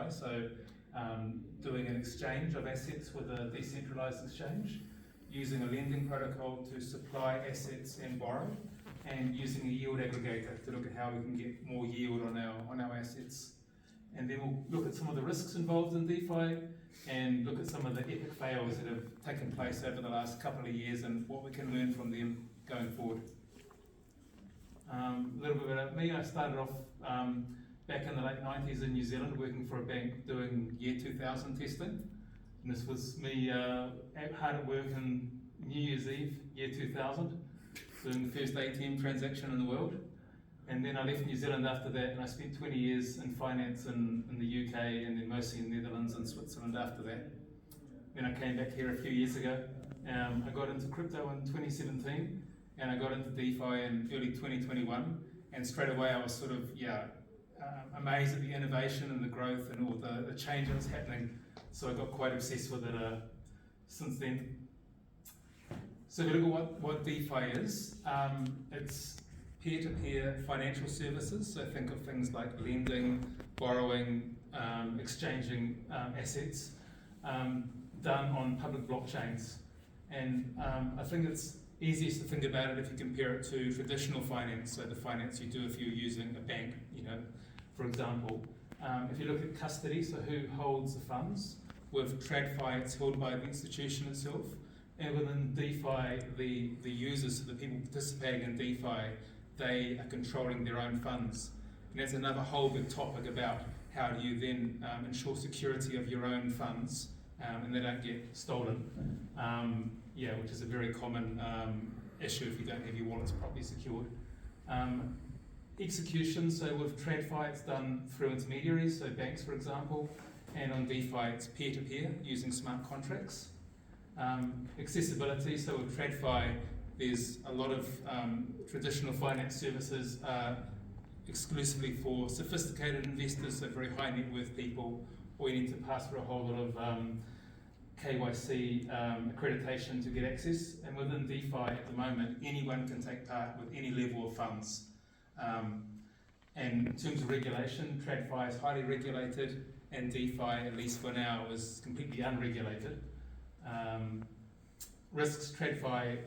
So doing an exchange of assets with a decentralized exchange, using a lending protocol to supply assets and borrow, and using a yield aggregator to look at how we can get more yield on our assets. And then we'll look at some of the risks involved in DeFi and look at some of the epic fails that have taken place over the last couple of years and what we can learn from them going forward. A little bit about me. I started off back in the late 90s in New Zealand working for a bank doing year 2000 testing. And this was me hard at work in New Year's Eve, year 2000, doing the first ATM transaction in the world. And then I left New Zealand after that, and I spent 20 years in finance in the UK, and then mostly in the Netherlands and Switzerland after that. Then I came back here a few years ago. I got into crypto in 2017, and I got into DeFi in early 2021. And straight away I was sort of, amazed at the innovation and the growth and all the change that was happening. So I got quite obsessed with it since then. So if you look at what DeFi is, it's peer-to-peer financial services. So think of things like lending, borrowing, exchanging assets, done on public blockchains. And I think it's easiest to think about it if you compare it to traditional finance, so the finance you do if you're using a bank, for example. If you look at custody, so who holds the funds, with TradFi it's held by the institution itself, and within DeFi, the users, so the people participating in DeFi, they are controlling their own funds. And that's another whole big topic about how do you then ensure security of your own funds and they don't get stolen, which is a very common issue if you don't have your wallets properly secured. Execution, so with TradFi it's done through intermediaries, so banks for example, and on DeFi it's peer-to-peer using smart contracts. Accessibility, so with TradFi there's a lot of traditional finance services exclusively for sophisticated investors, so very high net worth people, or you need to pass through a whole lot of KYC accreditation to get access. And within DeFi at the moment, anyone can take part with any level of funds. And in terms of regulation, TradFi is highly regulated, and DeFi, at least for now, is completely unregulated. Risks, TradFi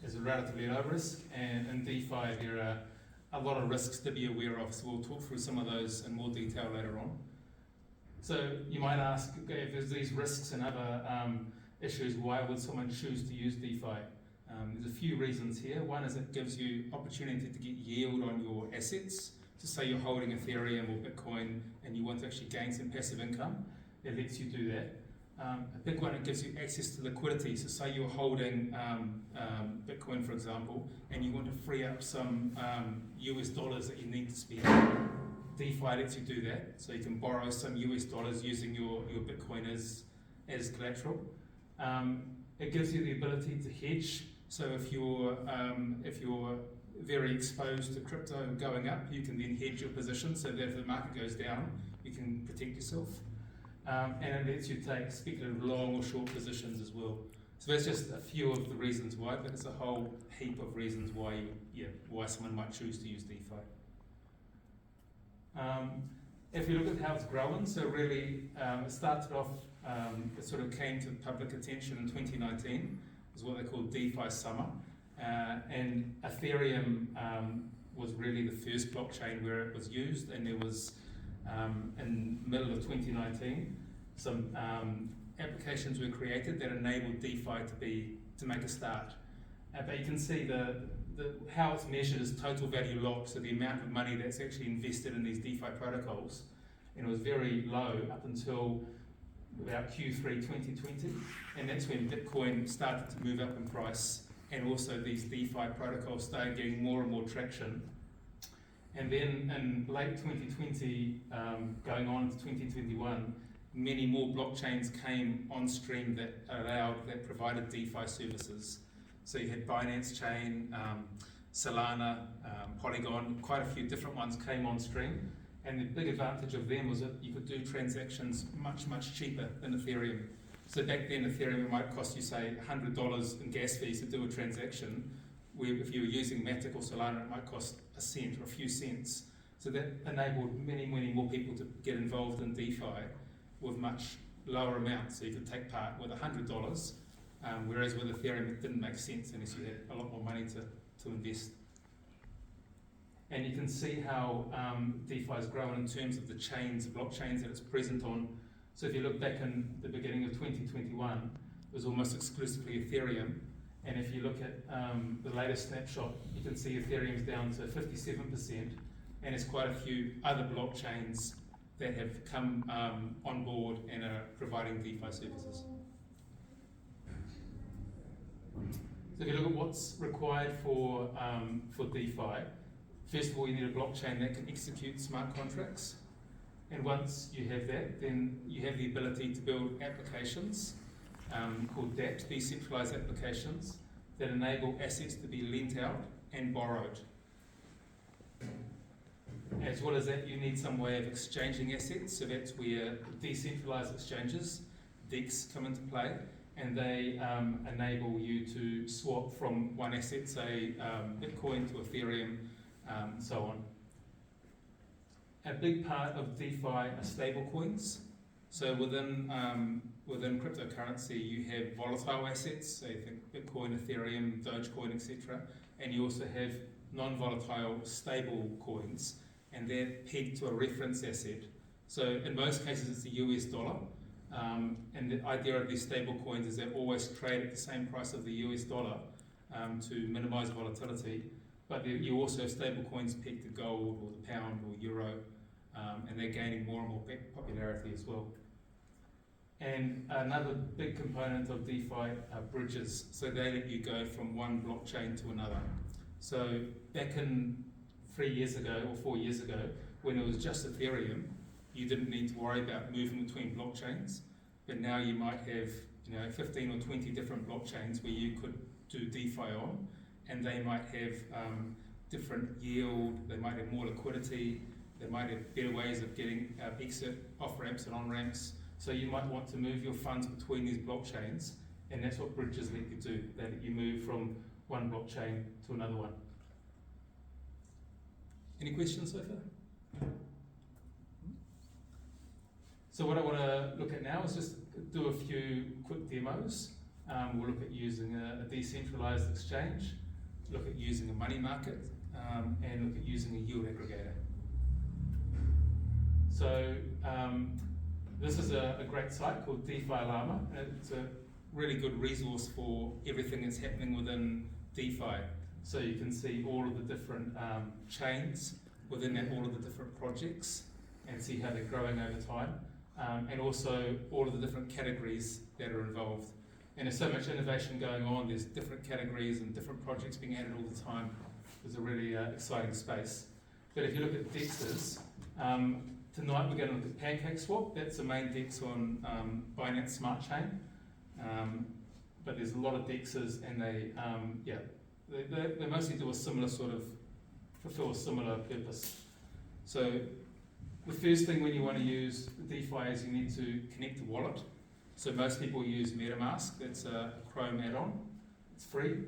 is a relatively low risk, and in DeFi there are a lot of risks to be aware of, so we'll talk through some of those in more detail later on. So you might ask, okay, if there's these risks and other issues, why would someone choose to use DeFi? There's a few reasons here. One is it gives you opportunity to get yield on your assets. So say you're holding Ethereum or Bitcoin and you want to actually gain some passive income, it lets you do that. A big one, it gives you access to liquidity. So say you're holding Bitcoin, for example, and you want to free up some US dollars that you need to spend. DeFi lets you do that. So you can borrow some US dollars using your Bitcoin as collateral. It gives you the ability to hedge. So if you're very exposed to crypto going up, you can then hedge your position so that if the market goes down, you can protect yourself. And it lets you take speculative long or short positions as well. So that's just a few of the reasons why, but it's a whole heap of reasons why someone might choose to use DeFi. If you look at how it's grown, so really it started off, it sort of came to public attention in 2019, is what they call DeFi Summer. And Ethereum was really the first blockchain where it was used, and there was, in the middle of 2019, some applications were created that enabled DeFi to make a start. But you can see how it's measured is total value locked, so the amount of money that's actually invested in these DeFi protocols, and it was very low up until about Q3 2020, and that's when Bitcoin started to move up in price, and also these DeFi protocols started getting more and more traction. And then in late 2020, going on to 2021, many more blockchains came on stream that provided DeFi services. So you had Binance Chain, Solana, Polygon, quite a few different ones came on stream. And the big advantage of them was that you could do transactions much, much cheaper than Ethereum. So back then Ethereum might cost you, say, $100 in gas fees to do a transaction, where if you were using Matic or Solana it might cost a cent or a few cents. So that enabled many more people to get involved in DeFi with much lower amounts. So you could take part with $100, whereas with Ethereum it didn't make sense unless you had a lot more money to invest. And you can see how DeFi has grown in terms of the blockchains that it's present on. So if you look back in the beginning of 2021, it was almost exclusively Ethereum. And if you look at the latest snapshot, you can see Ethereum's down to 57%, and there's quite a few other blockchains that have come on board and are providing DeFi services. So if you look at what's required for DeFi, first of all, you need a blockchain that can execute smart contracts. And once you have that, then you have the ability to build applications called dApps, decentralized applications, that enable assets to be lent out and borrowed. As well as that, you need some way of exchanging assets, so that's where decentralized exchanges, DEX, come into play, and they enable you to swap from one asset, say Bitcoin to Ethereum, so on. A big part of DeFi are stable coins. So within cryptocurrency, you have volatile assets, so you think Bitcoin, Ethereum, Dogecoin, etc. And you also have non-volatile stable coins, and they're pegged to a reference asset. So in most cases, it's the US dollar. And the idea of these stable coins is they always trade at the same price of the US dollar to minimize volatility. But you also have stable coins pegged to gold or the pound or euro, and they're gaining more and more popularity as well. And another big component of DeFi are bridges. So they let you go from one blockchain to another. So back in 3 years ago or 4 years ago, when it was just Ethereum, you didn't need to worry about moving between blockchains. But now you might have 15 or 20 different blockchains where you could do DeFi on, and they might have different yield, they might have more liquidity, they might have better ways of getting exit off-ramps and on-ramps. So you might want to move your funds between these blockchains, and that's what bridges let you do. They let you move from one blockchain to another one. Any questions so far? So what I want to look at now is just do a few quick demos. We'll look at using a decentralized exchange, look at using a money market, and look at using a yield aggregator. So this is a great site called DeFi Llama. It's a really good resource for everything that's happening within DeFi. So you can see all of the different chains within that, all of the different projects, and see how they're growing over time, and also all of the different categories that are involved. And there's so much innovation going on, there's different categories and different projects being added all the time. It's a really exciting space. But if you look at DEXs, tonight we're going to look at PancakeSwap. That's the main DEX on Binance Smart Chain. But there's a lot of DEXs, and they mostly do a similar sort of, fulfill a similar purpose. So the first thing when you want to use DeFi is you need to connect a wallet. So most people use MetaMask. That's a Chrome add-on. It's free.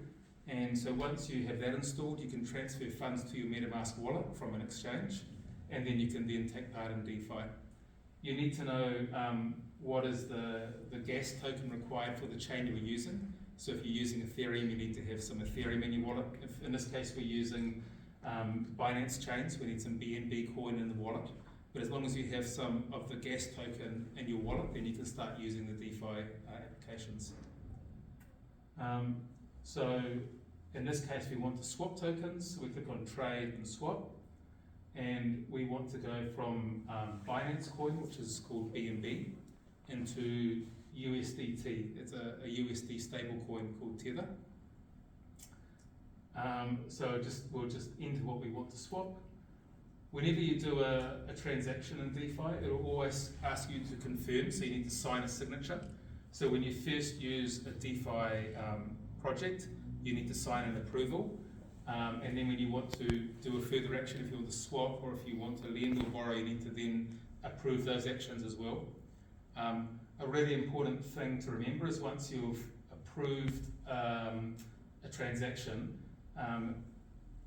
And so once you have that installed, you can transfer funds to your MetaMask wallet from an exchange, and then you can then take part in DeFi. You need to know what is the gas token required for the chain you're using. So if you're using Ethereum, you need to have some Ethereum in your wallet. If in this case we're using Binance chains, we need some BNB coin in the wallet. But as long as you have some of the gas token in your wallet, then you can start using the DeFi applications. So in this case, we want to swap tokens. So we click on trade and swap. And we want to go from Binance coin, which is called BNB, into USDT. It's a USD stable coin called Tether. So we'll just enter what we want to swap. Whenever you do a transaction in DeFi, it will always ask you to confirm, so you need to sign a signature. So when you first use a DeFi project, you need to sign an approval. And then when you want to do a further action, if you want to swap or if you want to lend or borrow, you need to then approve those actions as well. A really important thing to remember is once you've approved a transaction,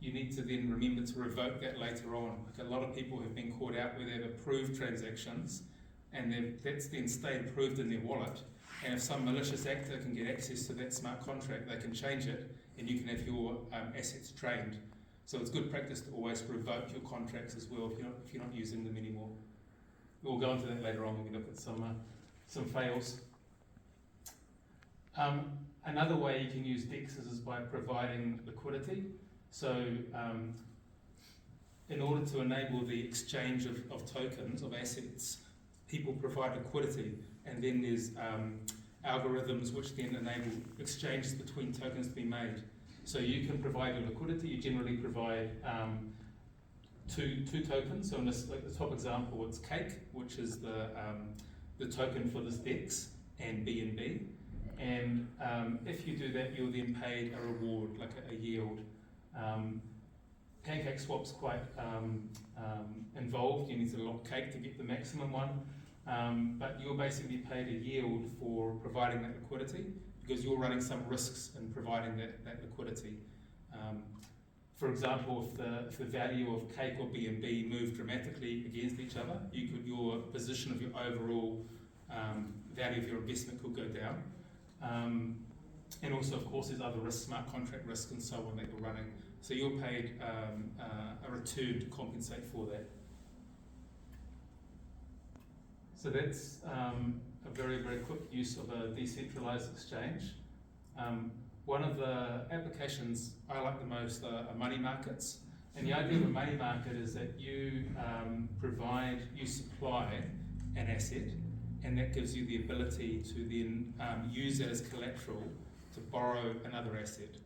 you need to then remember to revoke that later on. Like a lot of people have been caught out where they've approved transactions and that's then stayed approved in their wallet, and if some malicious actor can get access to that smart contract, they can change it and you can have your assets trained. So it's good practice to always revoke your contracts as well if you're not using them anymore. We'll go into that later on when we look at some fails. Another way you can use DEXs is by providing liquidity. So in order to enable the exchange of tokens, of assets, people provide liquidity, and then there's algorithms which then enable exchanges between tokens to be made. So you can provide your liquidity. You generally provide two tokens. So in this, like the top example, it's Cake, which is the token for this DEX, and BNB. And if you do that, you're then paid a reward, like a yield. PancakeSwap's quite involved. You need to lock Cake to get the maximum one. But you're basically paid a yield for providing that liquidity, because you're running some risks in providing that liquidity. For example, if the value of Cake or BNB move dramatically against each other, your position of your overall value of your investment could go down. And also, of course, there's other risks, smart contract risk and so on that you're running. So you're paid a return to compensate for that. So that's a very, very quick use of a decentralized exchange. One of the applications I like the most are money markets. And the idea of a money market is that you supply an asset, and that gives you the ability to then use that as collateral to borrow another asset.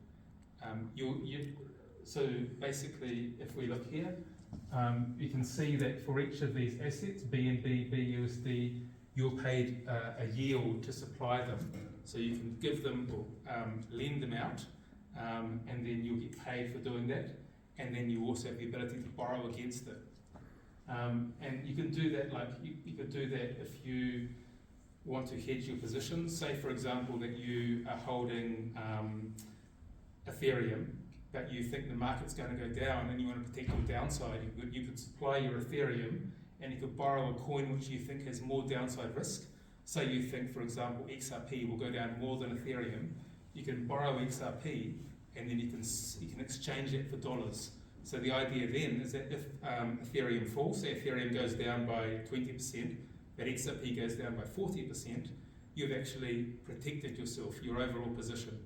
So basically, if we look here, you can see that for each of these assets, BNB, BUSD, you're paid a yield to supply them. So you can give them or lend them out, and then you'll get paid for doing that. And then you also have the ability to borrow against it. And you can do that, you could do that if you want to hedge your positions. Say, for example, that you are holding Ethereum, but you think the market's going to go down and you want to protect your downside. You could supply your Ethereum and you could borrow a coin which you think has more downside risk. Say you think, for example, XRP will go down more than Ethereum. You can borrow XRP and then you can exchange it for dollars. So the idea then is that if Ethereum falls, say Ethereum goes down by 20%, but XRP goes down by 40%, you've actually protected yourself, your overall position.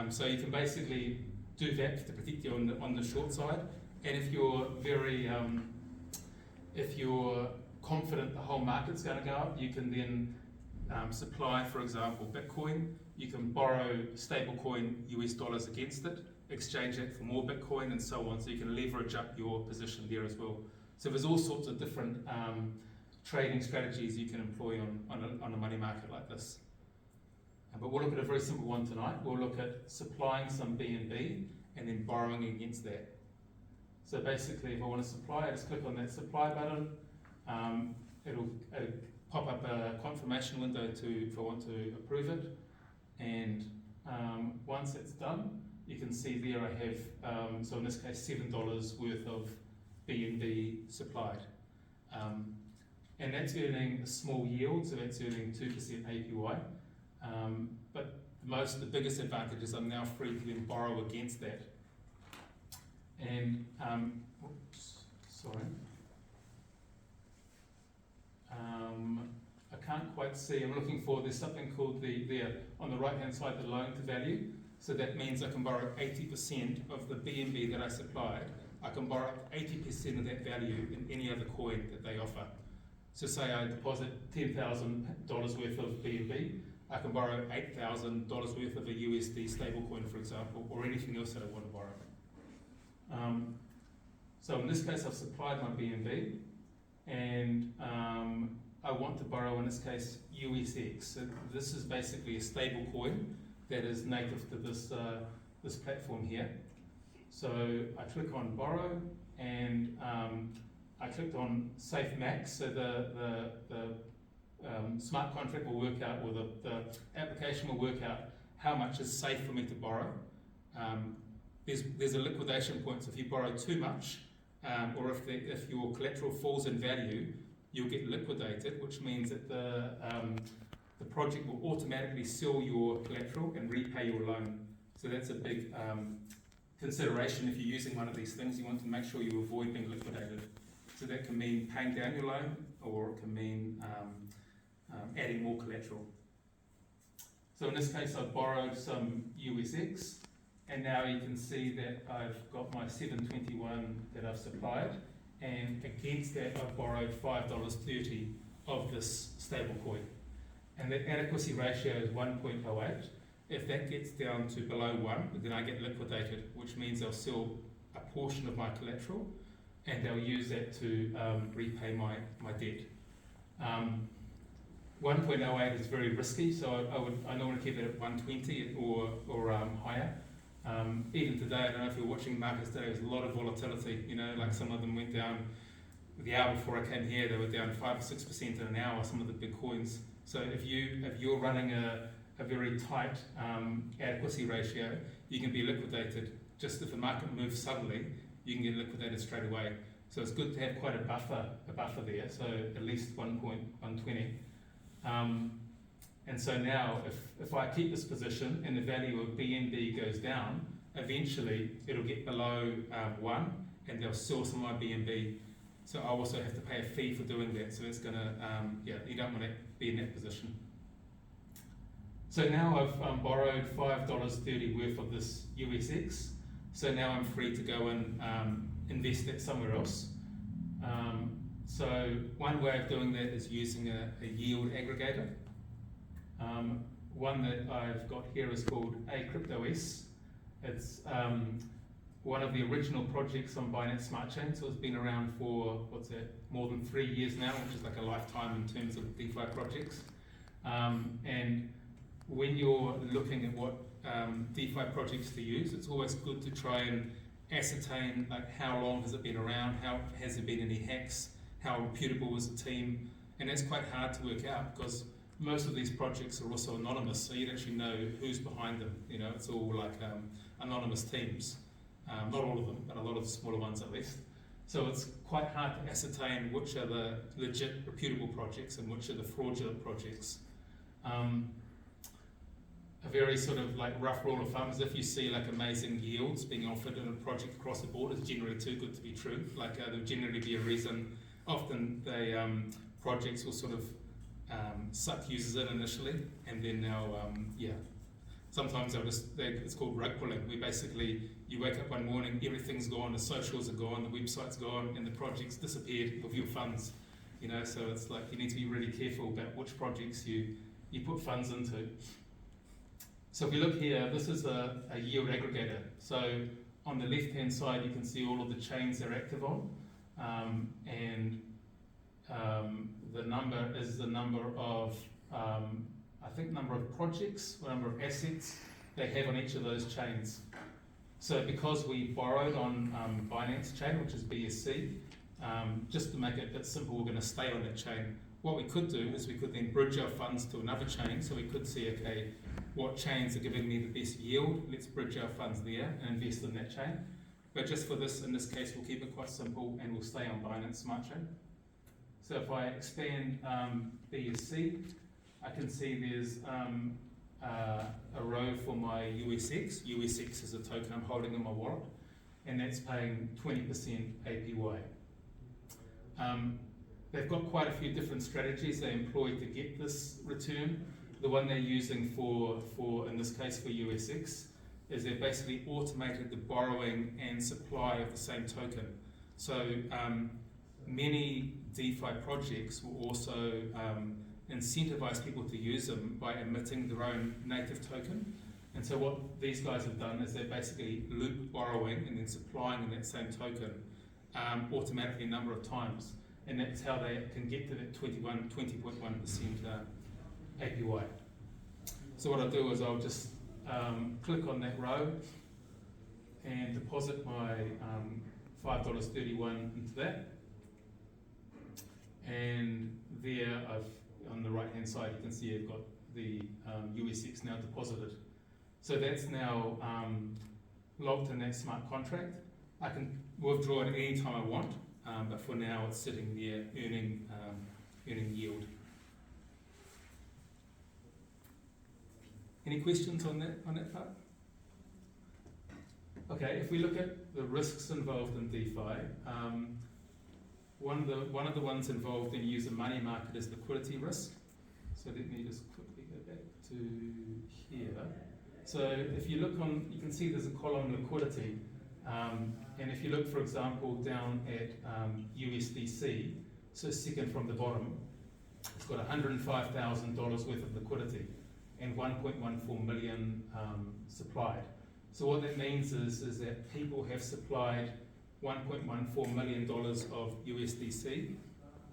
So you can basically do that to protect you on the short side. And if you're if you're confident the whole market's going to go up, you can then supply, for example, Bitcoin. You can borrow stablecoin US dollars against it, exchange it for more Bitcoin and so on, so you can leverage up your position there as well. So there's all sorts of different trading strategies you can employ on a money market like this. But we'll look at a very simple one tonight. We'll look at supplying some BNB and then borrowing against that. So basically, if I want to supply, I just click on that supply button. It'll pop up a confirmation window if I want to approve it. And once it's done, you can see there I have, so in this case, $7 worth of BNB supplied. And that's earning a small yield, so that's earning 2% APY. But the biggest advantage is I'm now free to then borrow against that. And, I can't quite see, I'm looking for, there's something called on the right hand side, the loan to value. So that means I can borrow 80% of the BNB that I supplied. I can borrow 80% of that value in any other coin that they offer. So say I deposit $10,000 worth of BNB, I can borrow $8,000 worth of a USD stablecoin, for example, or anything else that I want to borrow. So in this case, I've supplied my BNB, and I want to borrow, in this case, USX. So this is basically a stable coin that is native to this platform here. So I click on borrow, and I clicked on safe max. So the smart contract will work out, or the application will work out how much is safe for me to borrow. there's a liquidation point. So if you borrow too much, or if your collateral falls in value, you'll get liquidated, which means that the project will automatically sell your collateral and repay your loan. So that's a big consideration if you're using one of these things. You want to make sure you avoid being liquidated. So that can mean paying down your loan, or it can mean adding more collateral. So in this case, I've borrowed some USX, and now you can see that I've got my 721 that I've supplied, and against that I've borrowed $5.30 of this stable coin. And the adequacy ratio is 1.08. If that gets down to below 1, then I get liquidated, which means they'll sell a portion of my collateral, and they'll use that to repay my debt. 1.08 is very risky, so I normally keep it at 120 or higher. Even today, I don't know if you're watching markets today, there's a lot of volatility. You know, like some of them went down, the hour before I came here, they were down 5 or 6% in an hour, some of the big coins. So if you're running a very tight adequacy ratio, you can be liquidated. Just if the market moves suddenly, you can get liquidated straight away. So it's good to have quite a buffer there, so at least 1.120. And so now, if I keep this position and the value of BNB goes down, eventually it'll get below 1, and they'll sell some of my BNB. So I also have to pay a fee for doing that. So it's gonna, you don't want to be in that position. So now I've borrowed $5.30 worth of this USX. So now I'm free to go and invest that somewhere else. So one way of doing that is using a yield aggregator. One that I've got here is called aCryptoS. It's one of the original projects on Binance Smart Chain, so it's been around for, more than 3 years now, which is like a lifetime in terms of DeFi projects. And when you're looking at what DeFi projects to use, it's always good to try and ascertain like how long has it been around, how has there been any hacks, how reputable is the team, and that's quite hard to work out because most of these projects are also anonymous, so you don't actually know who's behind them. You know, it's all like anonymous teams. Not all of them, but a lot of the smaller ones at least. So it's quite hard to ascertain which are the legit, reputable projects and which are the fraudulent projects. A very sort of like rough rule of thumb is if you see like amazing yields being offered in a project across the board, it's generally too good to be true. Like there'll generally be a reason. Often they projects will sort of suck users in initially, and then they'll sometimes it's called rug pulling, where basically you wake up one morning, everything's gone, the socials are gone, the website's gone, and the project's disappeared of your funds. You know, so it's like you need to be really careful about which projects you put funds into. So if you look here, this is a yield aggregator. So on the left-hand side, you can see all of the chains they're active on, and the number is the number of, I think, number of projects, or number of assets they have on each of those chains. So because we borrowed on Binance chain, which is BSC, just to make it a bit simple, we're going to stay on that chain. What we could do is we could then bridge our funds to another chain, so we could see, okay, what chains are giving me the best yield, let's bridge our funds there and invest in that chain. But just for this, in this case, we'll keep it quite simple and we'll stay on Binance Smart Chain. So if I expand BSC, I can see there's a row for my USX. USX is a token I'm holding in my wallet, and that's paying 20% APY. They've got quite a few different strategies they employ to get this return. The one they're using for in this case for USX, is they've basically automated the borrowing and supply of the same token. So many DeFi projects will also incentivize people to use them by emitting their own native token. And so what these guys have done is they basically loop borrowing and then supplying in that same token automatically a number of times. And that's how they can get to that 20.1% APY. So what I'll do is I'll just click on that row and deposit my $5.31 into that. And there, on the right hand side, you can see I've got the USX now deposited. So that's now locked in that smart contract. I can withdraw it any time I want, but for now it's sitting there earning yield. Any questions on that part? Okay, if we look at the risks involved in DeFi, one of the ones involved in user money market is liquidity risk. So let me just quickly go back to here. So if you look on, you can see there's a column liquidity, and if you look, for example, down at USDC, so second from the bottom, it's got $105,000 worth of liquidity and 1.14 million supplied. So what that means is that people have supplied $1.14 million of USDC,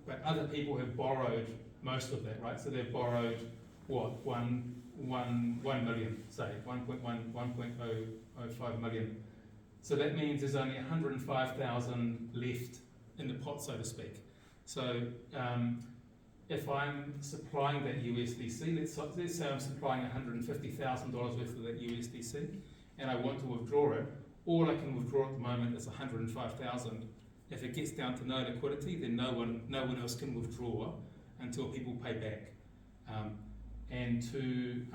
but other people have borrowed most of that, right? So they've borrowed what, 1 million, say 1.05 million. So that means there's only 105,000 left in the pot, so to speak. So if I'm supplying that USDC, let's say I'm supplying $150,000 worth of that USDC, and I want to withdraw it, all I can withdraw at the moment is 105,000. If it gets down to no liquidity, then no one else can withdraw until people pay back. And to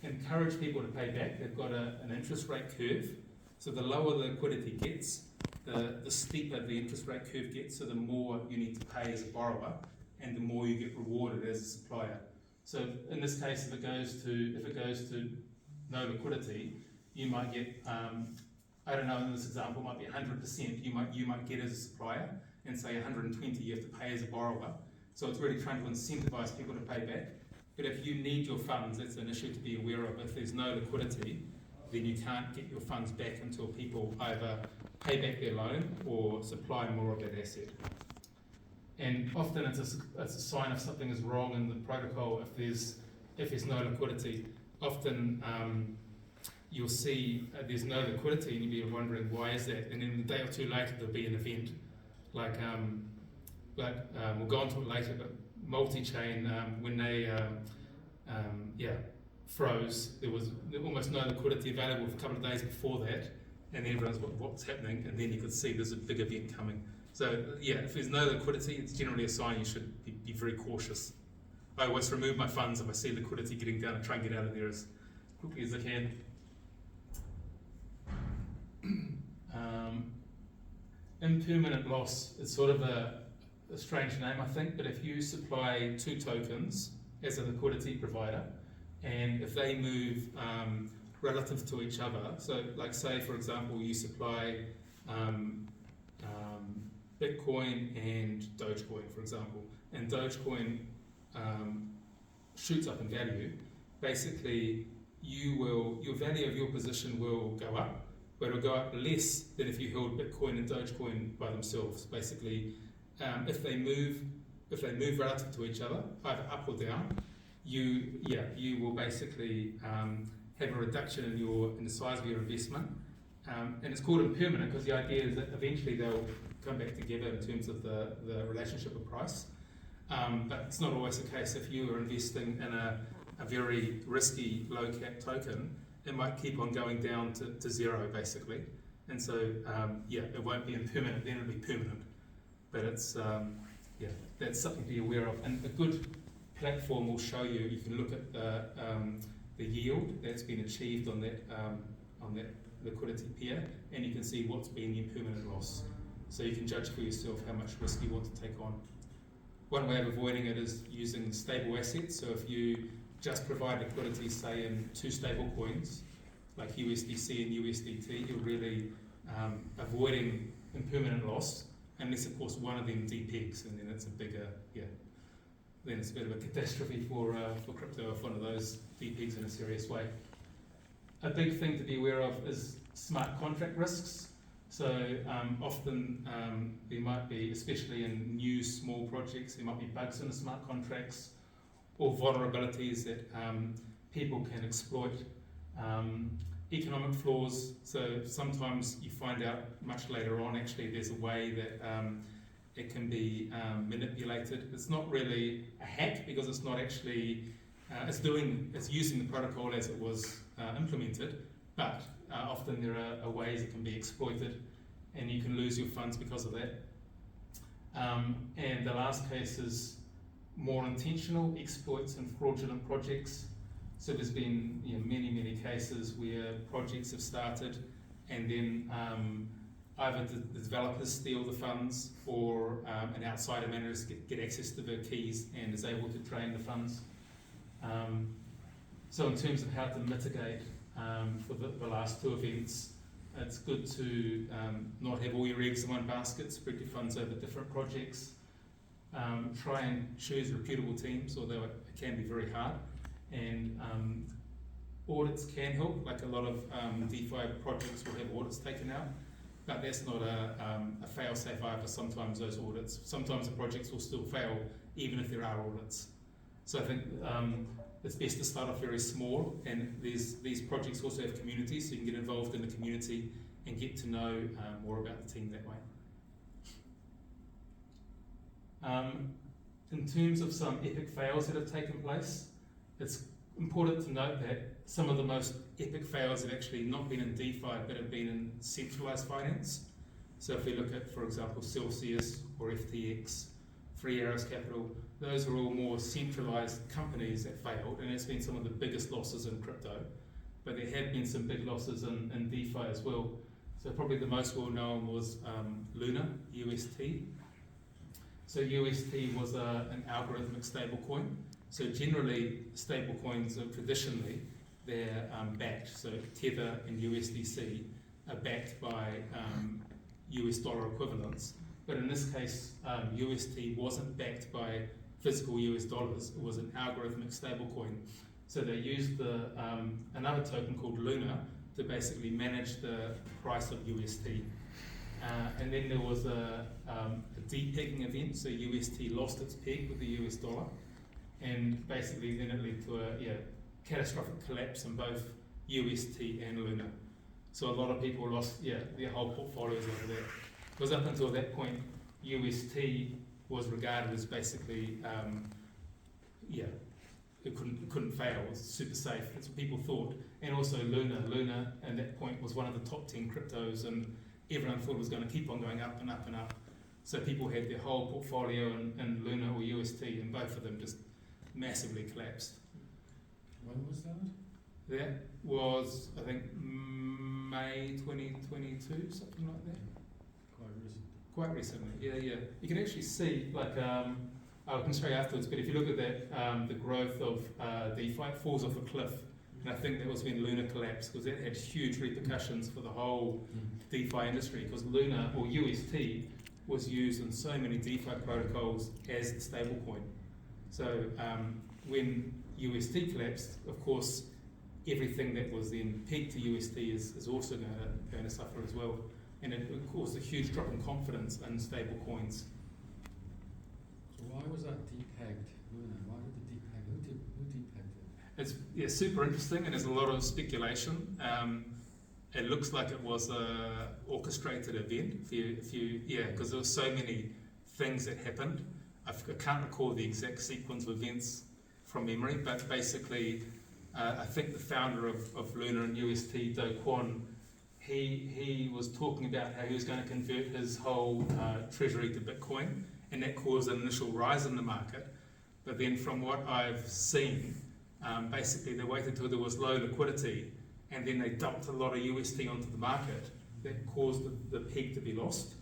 encourage people to pay back, they've got an interest rate curve. So the lower the liquidity gets, the steeper the interest rate curve gets, so the more you need to pay as a borrower, and the more you get rewarded as a supplier. So in this case, if it goes to no liquidity, you might get, I don't know, in this example, it might be 100%. You might get as a supplier, and say 120 you have to pay as a borrower. So it's really trying to incentivize people to pay back. But if you need your funds, that's an issue to be aware of. If there's no liquidity, then you can't get your funds back until people either pay back their loan or supply more of that asset. And often it's a sign of something is wrong in the protocol if there's no liquidity. Often you'll see there's no liquidity and you'll be wondering why is that, and then a day or two later there'll be an event. Like, we'll go on to it later, but multi-chain, when they froze, there was almost no liquidity available for a couple of days before that, and then everyone's what's happening, and then you could see there's a big event coming. So yeah, if there's no liquidity, it's generally a sign you should be very cautious. I always remove my funds if I see liquidity getting down and try and get out of there as quickly as I can. Impermanent loss is sort of a strange name, I think, but if you supply 2 tokens as a liquidity provider, and if they move relative to each other, so like say for example you supply Bitcoin and Dogecoin, for example, and Dogecoin shoots up in value, basically your value of your position will go up, but it will go up less than if you held Bitcoin and Dogecoin by themselves. Basically, if they move relative to each other, either up or down, you will basically have a reduction in the size of your investment, and it's called impermanent because the idea is that eventually they'll come back together in terms of the relationship of price. But it's not always the case. If you are investing in a very risky low cap token, it might keep on going down to zero basically, and so it won't be impermanent, then it'll be permanent. But it's that's something to be aware of, and a good platform will show you. You can look at the yield that's been achieved on that liquidity pair, and you can see what's been the impermanent loss. So you can judge for yourself how much risk you want to take on. One way of avoiding it is using stable assets. So if you just provide liquidity, say in 2 stable coins like USDC and USDT, you're really avoiding impermanent loss, unless of course one of them depegs, and then it's a bigger, then it's a bit of a catastrophe for crypto if one of those depegs in a serious way. A big thing to be aware of is smart contract risks. So often there might be, especially in new small projects, there might be bugs in the smart contracts or vulnerabilities that people can exploit. Economic flaws, so sometimes you find out much later on actually there's a way that it can be manipulated. It's not really a hack because it's not actually, it's using the protocol as it was implemented, but often there are ways it can be exploited, and you can lose your funds because of that. And the last case is more intentional exploits and fraudulent projects. So there's been many cases where projects have started and then either the developers steal the funds or an outsider manager get access to the keys and is able to drain the funds. So in terms of how to mitigate for the last two events, it's good to not have all your eggs in one basket, spread your funds over different projects. Try and choose reputable teams, although it can be very hard. And audits can help, like a lot of DeFi projects will have audits taken out, but that's not a fail-safe either. Sometimes those audits, sometimes the projects will still fail even if there are audits. So I think it's best to start off very small, and these projects also have communities, so you can get involved in the community and get to know more about the team that way. In terms of some epic fails that have taken place, it's important to note that some of the most epic fails have actually not been in DeFi, but have been in centralized finance. So if we look at, for example, Celsius or FTX, Three Arrows Capital, those are all more centralized companies that failed, and it's been some of the biggest losses in crypto. But there have been some big losses in DeFi as well. So probably the most well known was Luna, UST. So UST was an algorithmic stablecoin. So generally, stablecoins are traditionally, they're backed. So Tether and USDC are backed by US dollar equivalents. But in this case, UST wasn't backed by physical US dollars. It was an algorithmic stablecoin. So they used another token called Luna to basically manage the price of UST. And then there was a de-pegging event, so UST lost its peg with the US dollar, and basically then it led to a catastrophic collapse in both UST and Luna. So a lot of people lost their whole portfolios over that. Because up until that point, UST was regarded as basically, it couldn't fail, it was super safe, that's what people thought. And also Luna at that point was one of the top 10 cryptos, and everyone thought it was going to keep on going up and up and up. So people had their whole portfolio in Luna or UST, and both of them just massively collapsed. When was that? That was, I think, May 2022, something like that. Quite recently, yeah. You can actually see, like, I can show you afterwards, but if you look at that, the growth of DeFi, it falls off a cliff. And I think that was when Luna collapsed, because that had huge repercussions for the whole DeFi industry, because Luna, or UST, was used in so many DeFi protocols as the stablecoin. So when UST collapsed, of course, everything that was then pegged to UST is also going to suffer as well. And it caused a huge drop in confidence in stable coins. So why was that depegged, Luna? Why did it depeg? Who depegged it? It's super interesting, and there's a lot of speculation. It looks like it was a orchestrated event. Because there were so many things that happened. I can't recall the exact sequence of events from memory, but basically, I think the founder of Luna and UST, Do Kwon, he was talking about how he was going to convert his whole treasury to Bitcoin, and that caused an initial rise in the market. But then from what I've seen, basically they waited until there was low liquidity, and then they dumped a lot of UST onto the market. That caused the peg to be lost.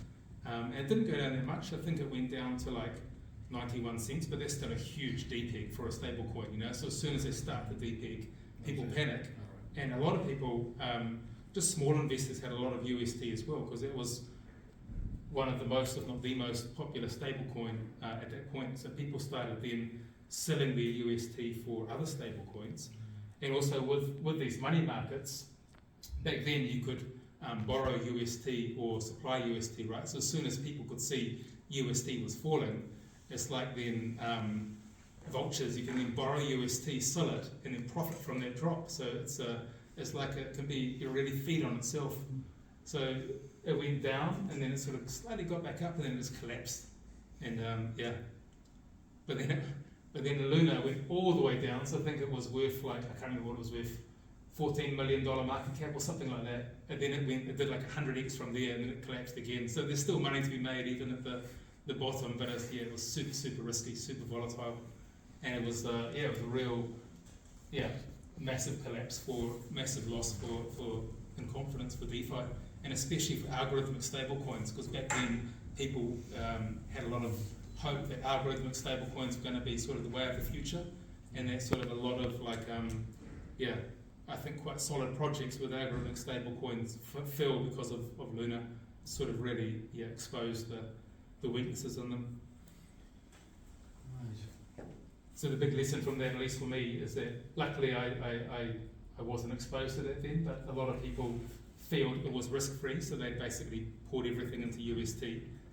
And it didn't go down that much. I think it went down to like 91 cents, but that's still a huge depeg for a stable coin, So as soon as they start the depeg, people panic. And a lot of people, just small investors, had a lot of UST as well, because it was one of the most, if not the most popular stable coin at that point. So people started then selling their UST for other stable coins. And also with these money markets, back then you could borrow UST or supply UST, right? So as soon as people could see UST was falling, it's like then vultures, you can then borrow UST, sell it, and then profit from that drop. So it's like it can be really feed on itself. So it went down, and then it sort of slightly got back up, and then it just collapsed. And but then Luna went all the way down. So I think it was worth, like, I can't remember what it was worth, $14 million market cap or something like that, and then it did like 100x from there, and then it collapsed again. So there's still money to be made even at the bottom, but it was super risky, super volatile, and it was a real massive collapse, massive loss for in confidence for DeFi, and especially for algorithmic stablecoins, because back then people had a lot of hope that algorithmic stablecoins were going to be sort of the way of the future, and that sort of a lot of I think quite solid projects with algorithmic stablecoins fell because of Luna, sort of really exposed the weaknesses in them. Right. So the big lesson from that, at least for me, is that luckily I wasn't exposed to that then, but a lot of people feel it was risk-free, so they basically poured everything into UST,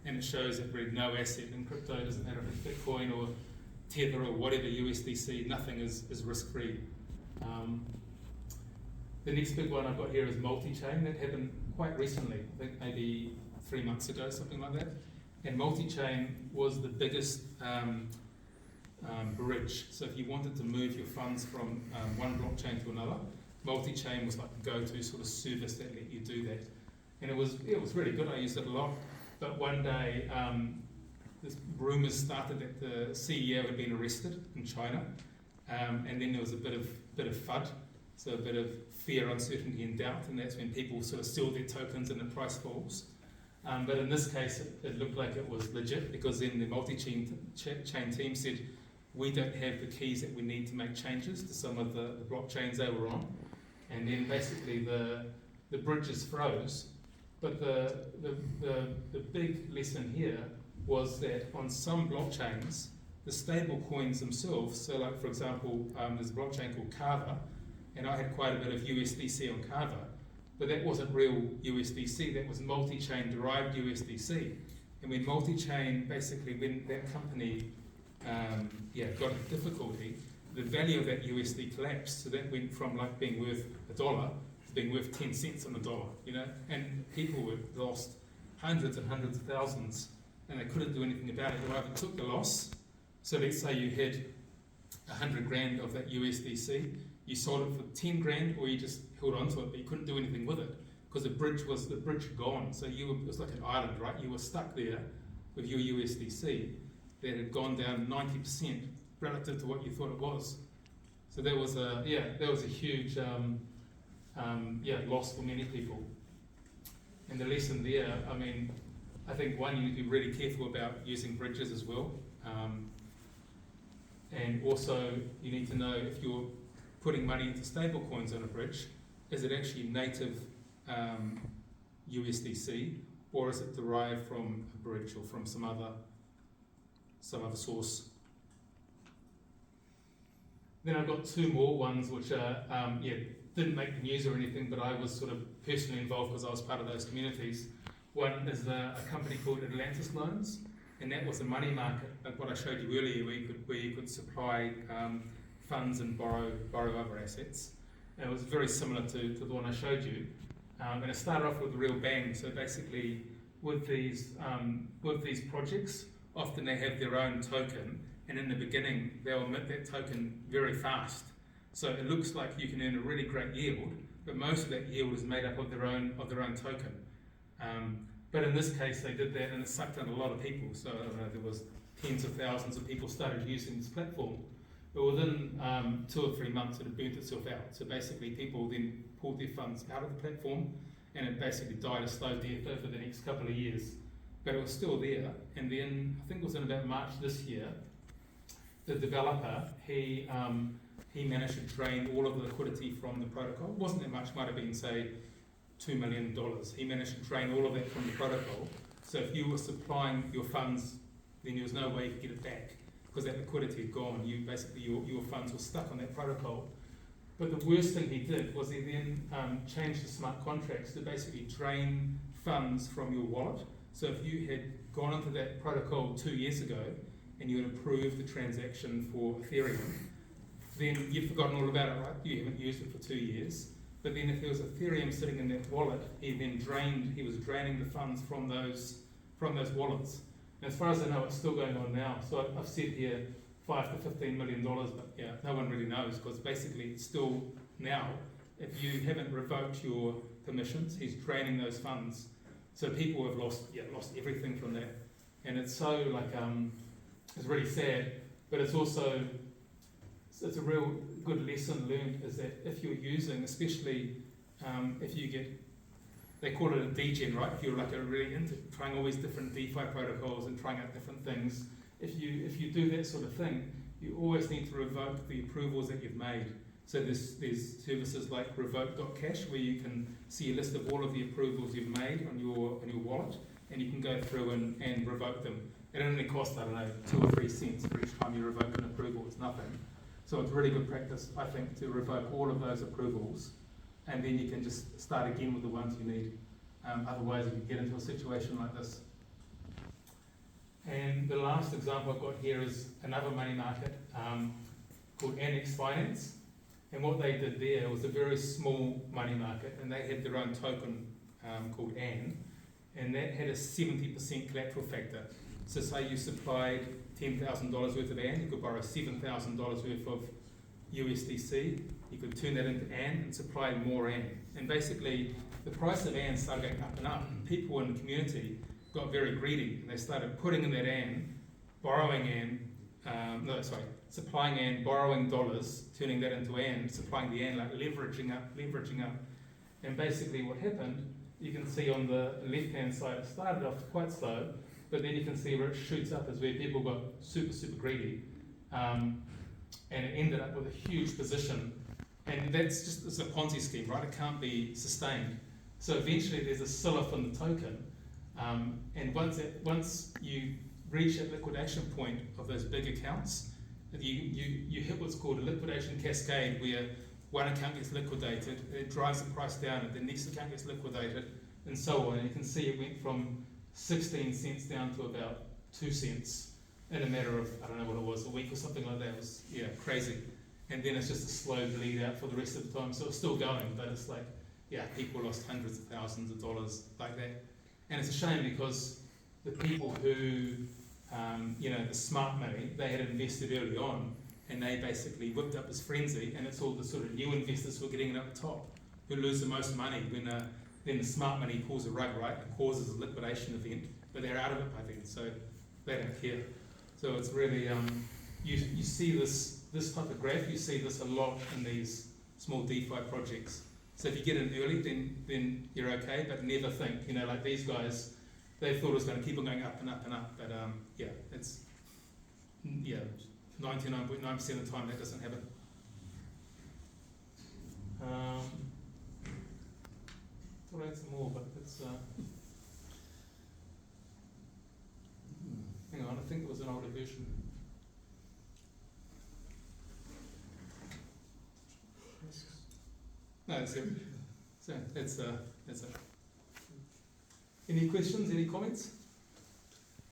and it shows that really no asset in crypto, doesn't matter if it's Bitcoin or Tether or whatever USDC, nothing is risk-free. The next big one I've got here is multi-chain. That happened quite recently, I think maybe 3 months ago, something like that. And multi-chain was the biggest bridge. So if you wanted to move your funds from one blockchain to another, multi-chain was like the go-to sort of service that let you do that. And it was really good. I used it a lot. But one day, this rumours started that the CEO had been arrested in China, and then there was a bit of FUD, so a bit of fear, uncertainty, and doubt, and that's when people sort of sell their tokens and the price falls. But in this case, it looked like it was legit, because then the multi-chain team said, we don't have the keys that we need to make changes to some of the blockchains they were on, and then basically the bridges froze. But the big lesson here was that on some blockchains, the stable coins themselves, so like for example, there's a blockchain called Carver, and I had quite a bit of USDC on Carver, but that wasn't real USDC, that was multi-chain derived USDC. And when multi-chain, basically when that company got into difficulty, the value of that USD collapsed, so that went from like being worth $1 to being worth 10 cents on $1, and people were lost hundreds and hundreds of thousands, and they couldn't do anything about it. They either took the loss, so let's say you had 100 grand of that USDC, you sold it for 10 grand, or you just held on to it, but you couldn't do anything with it, because the bridge had gone, so it was like an island, right? You were stuck there with your USDC that had gone down 90% relative to what you thought it was. So that was a huge loss for many people. And the lesson there, I think one, you need to be really careful about using bridges as well. And also you need to know if you're putting money into stable coins on a bridge, is it actually native USDC, or is it derived from a bridge or from some other source? Then I've got two more ones which are, didn't make the news or anything, but I was sort of personally involved because I was part of those communities. One is a company called Atlantis Loans, and that was a money market, like what I showed you earlier, where you could supply funds and borrow other assets. And it was very similar to the one I showed you. And it started off with a real bang. So basically, with these projects, often they have their own token, and in the beginning, they'll emit that token very fast. So it looks like you can earn a really great yield, but most of that yield is made up of their own token. But in this case, they did that, and it sucked in a lot of people. So I don't know, there was tens of thousands of people started using this platform. But within 2 or 3 months, it had burnt itself out. So basically, people then pulled their funds out of the platform, and it basically died a slow death over the next couple of years. But it was still there. And then, I think it was in about March this year, the developer, he managed to drain all of the liquidity from the protocol. It wasn't that much, might have been, say, $2 million. He managed to drain all of that from the protocol. So if you were supplying your funds, then there was no way you could get it back, because that liquidity had gone. You basically, your funds were stuck on that protocol. But the worst thing he did was he then changed the smart contracts to basically drain funds from your wallet. So if you had gone into that protocol 2 years ago and you had approved the transaction for Ethereum, then you've forgotten all about it, right? You haven't used it for 2 years. But then if there was Ethereum sitting in that wallet, he was draining the funds from those wallets. And as far as I know, it's still going on now. So I've said here $5 to $15 million, but yeah, no one really knows, because basically it's still now if you haven't revoked your permissions, he's draining those funds. So people have lost everything from that. And it's so like, it's really sad, but it's also, it's a real good lesson learned is that if you're using, especially if you get, they call it a degen, right? If you're like a really into trying all these different DeFi protocols and trying out different things, if you do that sort of thing, you always need to revoke the approvals that you've made. So there's services like revoke.cash where you can see a list of all of the approvals you've made on your wallet, and you can go through and revoke them. It only costs, I don't know, 2 or 3 cents for each time you revoke an approval. It's nothing. So it's really good practice, I think, to revoke all of those approvals, and then you can just start again with the ones you need. Otherwise, you can get into a situation like this. And the last example I've got here is another money market called Annex Finance. And what they did there was a very small money market, and they had their own token called ANN, and that had a 70% collateral factor. So say you supplied $10,000 worth of ANN, you could borrow $7,000 worth of USDC, you could turn that into ANN and supply more ANN. And basically, the price of ANN started going up and up. People in the community got very greedy, and they started putting in that ANN, borrowing ANN, supplying ANN, borrowing dollars, turning that into ANN, supplying the ANN, like leveraging up. And basically what happened, you can see on the left-hand side, it started off quite slow, but then you can see where it shoots up is where people got super, super greedy. And it ended up with a huge position. And it's a Ponzi scheme, right? It can't be sustained. So eventually there's a sell-off in the token. And once you reach that liquidation point of those big accounts, you hit what's called a liquidation cascade, where one account gets liquidated, it drives the price down, and the next account gets liquidated, and so on. And you can see it went from 16 cents down to about 2 cents in a matter of, I don't know what it was, a week or something like that. It was, crazy. And then it's just a slow bleed out for the rest of the time. So it's still going, but it's like, people lost hundreds of thousands of dollars like that. And it's a shame because the people who, the smart money, they had invested early on, and they basically whipped up this frenzy, and it's all the sort of new investors who are getting it up the top, who lose the most money when then the smart money pulls a rug, right, and causes a liquidation event, but they're out of it by then, so they don't care. So it's really, you see this type of graph, you see this a lot in these small DeFi projects. So if you get in early, then you're okay, but never think, like these guys, they thought it was going to keep on going up and up and up, but it's 99.9% of the time that doesn't happen. Thought I had some more, but it's hang on, I think it was an older version. No, that's it. So that's it. Any questions? Any comments?